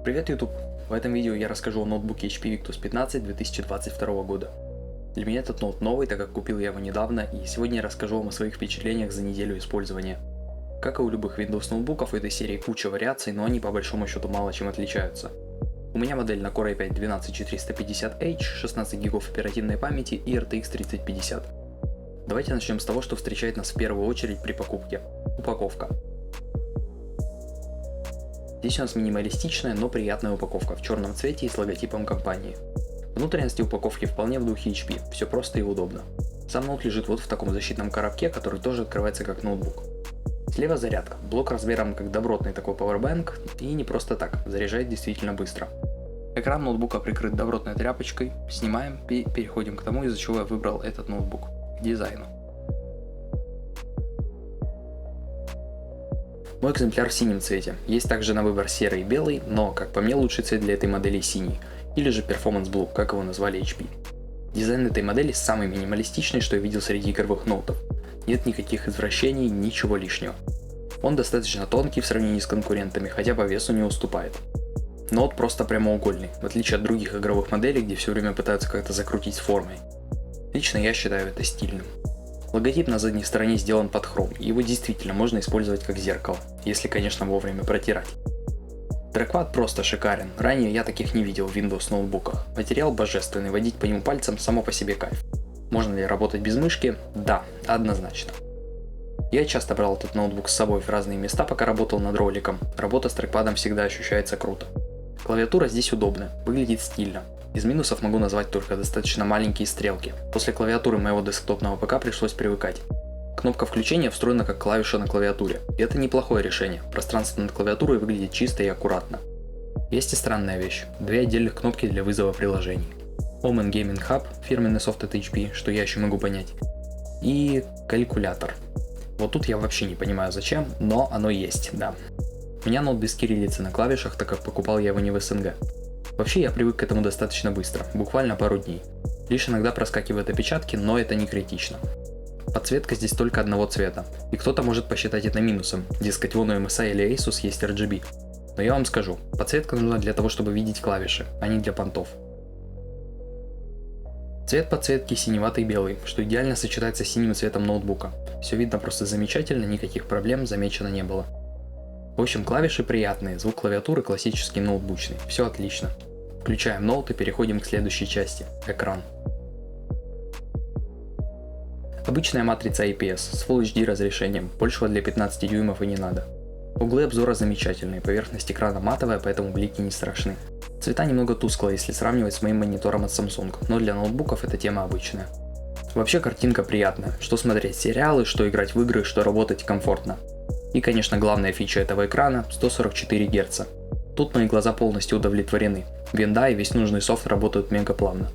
Привет, YouTube! В этом видео я расскажу о ноутбуке HP Victus 15 2022 года. Для меня этот ноут новый, так как купил я его недавно, и сегодня я расскажу вам о своих впечатлениях за неделю использования. Как и у любых Windows ноутбуков, у этой серии куча вариаций, но они по большому счету мало чем отличаются. У меня модель на Core i5 12450H, 16 ГБ оперативной памяти и RTX 3050. Давайте начнем с того, что встречает нас в первую очередь при покупке. Упаковка. Здесь у нас минималистичная, но приятная упаковка в черном цвете и с логотипом компании. Внутренности упаковки вполне в духе HP, все просто и удобно. Сам ноут лежит вот в таком защитном коробке, который тоже открывается как ноутбук. Слева зарядка, блок размером как добротный такой powerbank, и не просто так, заряжает действительно быстро. Экран ноутбука прикрыт добротной тряпочкой, снимаем и переходим к тому, из-за чего я выбрал этот ноутбук, к дизайну. Мой экземпляр в синем цвете, есть также на выбор серый и белый, но, как по мне, лучший цвет для этой модели синий, или же Performance Blue, как его назвали HP. Дизайн этой модели самый минималистичный, что я видел среди игровых ноутов. Нет никаких извращений, ничего лишнего. Он достаточно тонкий в сравнении с конкурентами, хотя по весу не уступает. Ноут просто прямоугольный, в отличие от других игровых моделей, где все время пытаются как-то закрутить с формой. Лично я считаю это стильным. Логотип на задней стороне сделан под хром, и его действительно можно использовать как зеркало, если, конечно, вовремя протирать. Трекпад просто шикарен, ранее я таких не видел в Windows ноутбуках. Материал божественный, водить по нему пальцем само по себе кайф. Можно ли работать без мышки? Да, однозначно. Я часто брал этот ноутбук с собой в разные места, пока работал над роликом. Работа с трекпадом всегда ощущается круто. Клавиатура здесь удобная, выглядит стильно. Из минусов могу назвать только достаточно маленькие стрелки. После клавиатуры моего десктопного ПК пришлось привыкать. Кнопка включения встроена как клавиша на клавиатуре, и это неплохое решение, пространство над клавиатурой выглядит чисто и аккуратно. Есть и странная вещь, две отдельных кнопки для вызова приложений. Omen Gaming Hub, фирменный софт от HP, что я еще могу понять, и калькулятор. Вот тут я вообще не понимаю зачем, но оно есть, да. У меня ноут без кириллицы на клавишах, так как покупал я его не в СНГ. Вообще я привык к этому достаточно быстро, буквально пару дней. Лишь иногда проскакивают опечатки, но это не критично. Подсветка здесь только одного цвета, и кто-то может посчитать это минусом, дескать вон у MSI или Asus есть RGB. Но я вам скажу, подсветка нужна для того, чтобы видеть клавиши, а не для понтов. Цвет подсветки синеватый белый, что идеально сочетается с синим цветом ноутбука. Все видно просто замечательно, никаких проблем замечено не было. В общем, клавиши приятные, звук клавиатуры классический ноутбучный, все отлично. Включаем ноут и переходим к следующей части – экран. Обычная матрица IPS с Full HD разрешением, большего для 15 дюймов и не надо. Углы обзора замечательные, поверхность экрана матовая, поэтому блики не страшны. Цвета немного тусклые, если сравнивать с моим монитором от Samsung, но для ноутбуков эта тема обычная. Вообще картинка приятная, что смотреть сериалы, что играть в игры, что работать комфортно. И, конечно, главная фича этого экрана – 144 Гц. Тут мои глаза полностью удовлетворены. Винда и весь нужный софт работают мега плавно.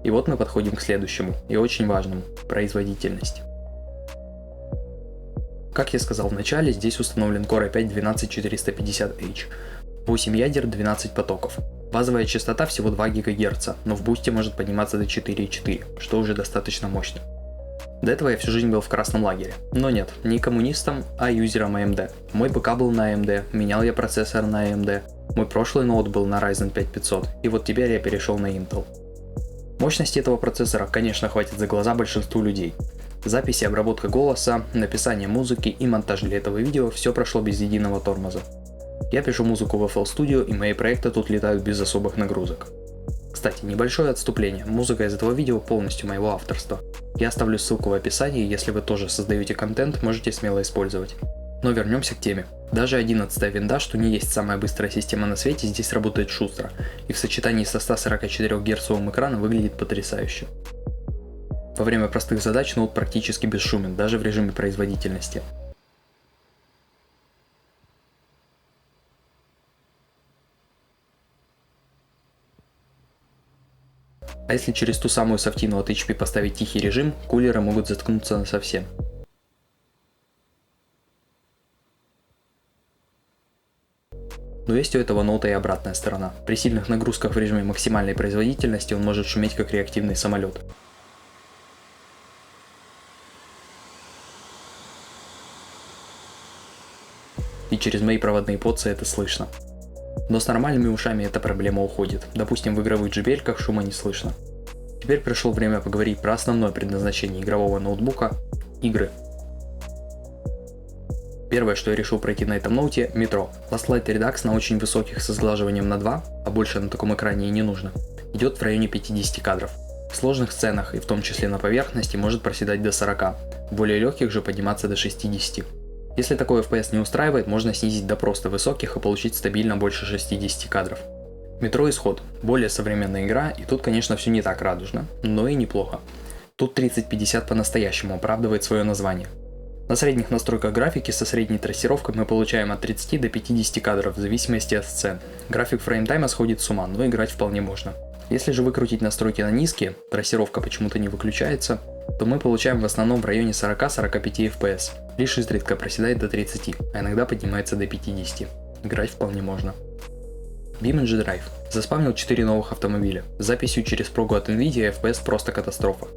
И вот мы подходим к следующему, и очень важному – производительность. Как я сказал в начале, здесь установлен Core i5 12450H. 8 ядер, 12 потоков. Базовая частота всего 2 ГГц, но в бусте может подниматься до 4,4, что уже достаточно мощно. До этого я всю жизнь был в красном лагере. Но нет, не коммунистом, а юзером AMD. Мой ПК был на AMD, менял я процессор на AMD. Мой прошлый ноут был на Ryzen 5500, и вот теперь я перешел на Intel. Мощности этого процессора, конечно, хватит за глаза большинству людей. Запись и обработка голоса, написание музыки и монтаж для этого видео – все прошло без единого тормоза. Я пишу музыку в FL Studio, и мои проекты тут летают без особых нагрузок. Кстати, небольшое отступление, музыка из этого видео полностью моего авторства. Я оставлю ссылку в описании, если вы тоже создаете контент, можете смело использовать. Но вернемся к теме. Даже 11-я винда, что не есть самая быстрая система на свете, здесь работает шустро, и в сочетании со 144 Гц экраном выглядит потрясающе. Во время простых задач ноут практически бесшумен, даже в режиме производительности. А если через ту самую софтину от HP поставить тихий режим, кулеры могут заткнуться совсем. Но есть у этого ноута и обратная сторона. При сильных нагрузках в режиме максимальной производительности он может шуметь как реактивный самолет. И через мои проводные поцы это слышно. Но с нормальными ушами эта проблема уходит. Допустим, в игровых JBL-ках шума не слышно. Теперь пришло время поговорить про основное предназначение игрового ноутбука – игры. Первое, что я решил пройти на этом ноуте – Metro. Last Light Redux на очень высоких со сглаживанием на 2, а больше на таком экране и не нужно, идет в районе 50 кадров. В сложных сценах и в том числе на поверхности может проседать до 40, в более легких же подниматься до 60. Если такой FPS не устраивает, можно снизить до просто высоких и получить стабильно больше 60 кадров. Metro Исход – более современная игра, и тут, конечно, все не так радужно, но и неплохо. Тут 3050 по-настоящему оправдывает свое название. На средних настройках графики со средней трассировкой мы получаем от 30 до 50 кадров в зависимости от сцен. График фреймтайма сходит с ума, но играть вполне можно. Если же выкрутить настройки на низкие, трассировка почему-то не выключается, то мы получаем в основном в районе 40-45 FPS. Лишь изредка проседает до 30, а иногда поднимается до 50. Играть вполне можно. BeamNG Drive. Заспавнил 4 новых автомобиля. С записью через прогу от Nvidia FPS просто катастрофа.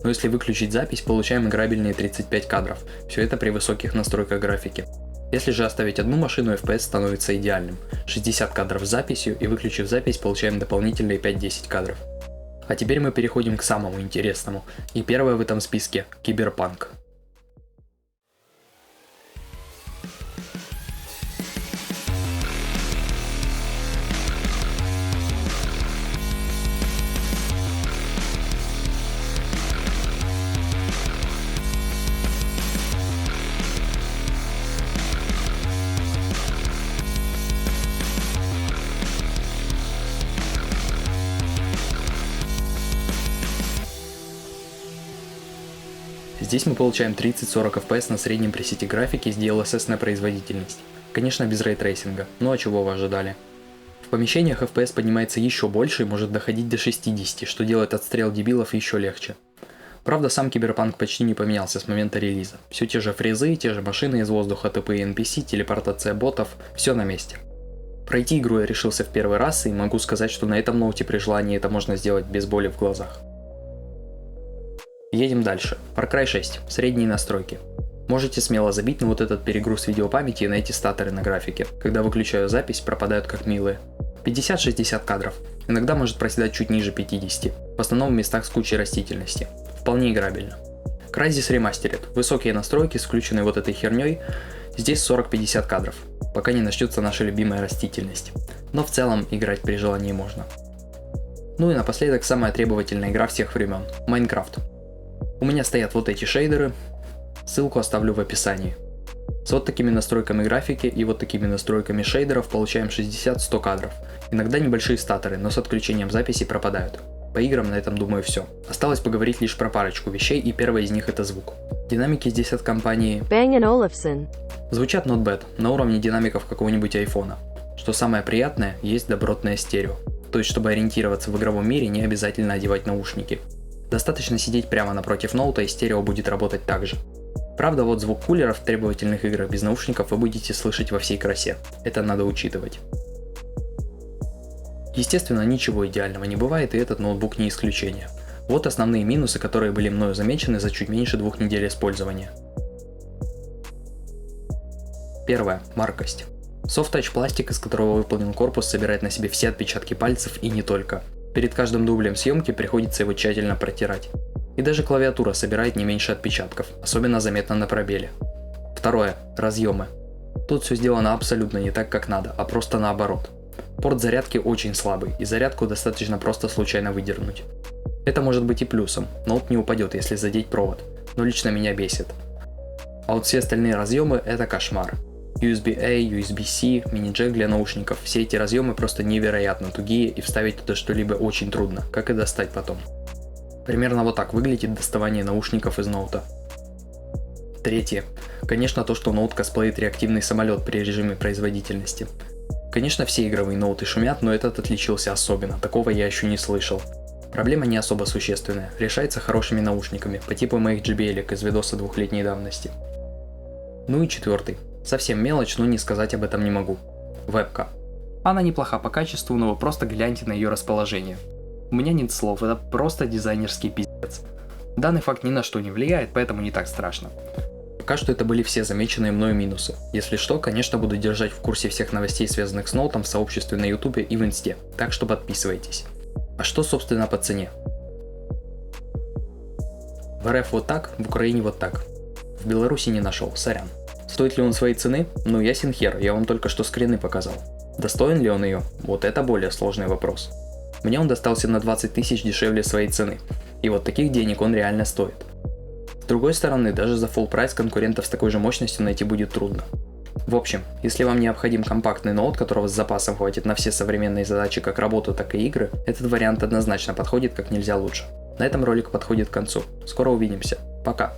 Но если выключить запись, получаем играбельные 35 кадров. Все это при высоких настройках графики. Если же оставить одну машину, FPS становится идеальным. 60 кадров с записью, и выключив запись, получаем дополнительные 5-10 кадров. А теперь мы переходим к самому интересному. И первое в этом списке – Cyberpunk. Здесь мы получаем 30-40 FPS на среднем пресете графики с DLSS-ной производительность. Конечно, без рейтрейсинга, но а чего вы ожидали? В помещениях FPS поднимается еще больше и может доходить до 60, что делает отстрел дебилов еще легче. Правда, сам Cyberpunk почти не поменялся с момента релиза. Все те же фрезы, те же машины из воздуха, тупые NPC, телепортация ботов, все на месте. Пройти игру я решился в первый раз и могу сказать, что на этом ноуте при желании это можно сделать без боли в глазах. Едем дальше. Far Cry 6. Средние настройки. Можете смело забить на вот этот перегруз видеопамяти и на эти статоры на графике. Когда выключаю запись, пропадают как милые. 50-60 кадров. Иногда может проседать чуть ниже 50. В основном в местах с кучей растительности. Вполне играбельно. Crysis Remastered. Высокие настройки с включенной вот этой херней. Здесь 40-50 кадров. Пока не начнется наша любимая растительность. Но в целом играть при желании можно. Ну и напоследок самая требовательная игра всех времен. Minecraft. У меня стоят вот эти шейдеры, ссылку оставлю в описании. С вот такими настройками графики и вот такими настройками шейдеров получаем 60-100 кадров. Иногда небольшие статоры, но с отключением записи пропадают. По играм на этом, думаю, все. Осталось поговорить лишь про парочку вещей, и первая из них это звук. Динамики здесь от компании Bang & Olufsen. Звучат not bad, на уровне динамиков какого-нибудь айфона. Что самое приятное, есть добротное стерео. То есть, чтобы ориентироваться в игровом мире, не обязательно одевать наушники. Достаточно сидеть прямо напротив ноута, и стерео будет работать так же. Правда, вот звук кулеров в требовательных играх без наушников вы будете слышать во всей красе. Это надо учитывать. Естественно, ничего идеального не бывает, и этот ноутбук не исключение. Вот основные минусы, которые были мною замечены за чуть меньше 2 недель использования. Первое. Маркость. Soft Touch пластик, из которого выполнен корпус, собирает на себе все отпечатки пальцев и не только. Перед каждым дублем съемки приходится его тщательно протирать. И даже клавиатура собирает не меньше отпечатков, особенно заметно на пробеле. Второе. Разъемы. Тут все сделано абсолютно не так, как надо, а просто наоборот. Порт зарядки очень слабый, и зарядку достаточно просто случайно выдернуть. Это может быть и плюсом, ноут не упадет, если задеть провод, но лично меня бесит. А вот все остальные разъемы это кошмар. USB-A, USB-C, мини-джек для наушников. Все эти разъемы просто невероятно тугие, и вставить туда что-либо очень трудно, как и достать потом. Примерно вот так выглядит доставание наушников из ноута. Третье. Конечно, то, что ноут косплеит реактивный самолет при режиме производительности. Конечно, все игровые ноуты шумят, но этот отличился особенно, такого я еще не слышал. Проблема не особо существенная, решается хорошими наушниками, по типу моих JBL из видоса 2-летней давности. Ну и четвертый. Совсем мелочь, но не сказать об этом не могу. Вебка. Она неплоха по качеству, но вы просто гляньте на ее расположение. У меня нет слов, это просто дизайнерский пиздец. Данный факт ни на что не влияет, поэтому не так страшно. Пока что это были все замеченные мною минусы. Если что, конечно, буду держать в курсе всех новостей, связанных с ноутом в сообществе на ютубе и в инсте, так что подписывайтесь. А что собственно по цене? В РФ вот так, в Украине вот так. В Беларуси не нашел, сорян. Стоит ли он своей цены? Ну ясен хер, я вам только что скрины показал. Достоин ли он ее? Вот это более сложный вопрос. Мне он достался на 20 тысяч дешевле своей цены. И вот таких денег он реально стоит. С другой стороны, даже за full прайс конкурентов с такой же мощностью найти будет трудно. В общем, если вам необходим компактный ноут, которого с запасом хватит на все современные задачи как работу, так и игры, этот вариант однозначно подходит как нельзя лучше. На этом ролик подходит к концу. Скоро увидимся. Пока.